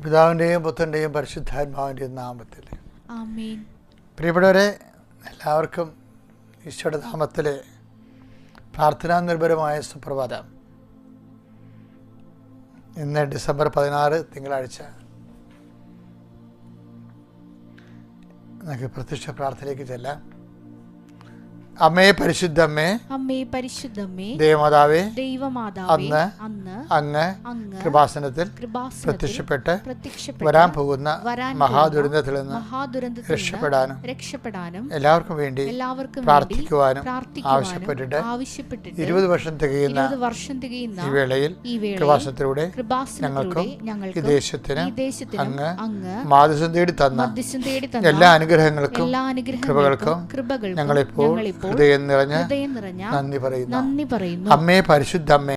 പിതാവിൻ്റെയും പുത്രൻ്റെയും പരിശുദ്ധാത്മാവിൻ്റെയും നാമത്തിൽ ആമേൻ. പ്രിയപ്പെട്ടവരെ, എല്ലാവർക്കും ഈശോയുടെ നാമത്തിൽ പ്രാർത്ഥനാ നിർഭരമായ സുപ്രഭാതം. ഇന്ന് ഡിസംബർ 16 തിങ്കളാഴ്ച. നമുക്ക് പ്രത്യക്ഷ പ്രാർത്ഥനയിലേക്ക് ചെല്ലാം. അമ്മേ പരിശുദ്ധമ്മേ, അമ്മേ പരിശുദ്ധമ്മേ, ദേവമാതാവേ, ദൈവമാതാവേ, അന്ന് അങ്ങ് കൃപാസനത്തിൽ പ്രത്യക്ഷപ്പെട്ട് വരാൻ പോകുന്ന മഹാദുരന്തത്തിൽ നിന്ന് രക്ഷപ്പെടാനും എല്ലാവർക്കും വേണ്ടി പ്രാർത്ഥിക്കുവാനും ആവശ്യപ്പെട്ടിട്ട് 20 വർഷം തികയുന്ന ഈ വേളയിൽ കൃപാസനത്തിലൂടെ ഞങ്ങൾക്കും ഈ ദേശത്തിന് അങ്ങ് മാധ്യസ്ഥം തേടി തന്ന എല്ലാ അനുഗ്രഹങ്ങൾക്കും കൃപകൾക്കും ഞങ്ങളിപ്പോൾ ഹൃദയം നിറഞ്ഞ നന്ദി പറയുന്നു. അമ്മേ പരിശുദ്ധമ്മേ,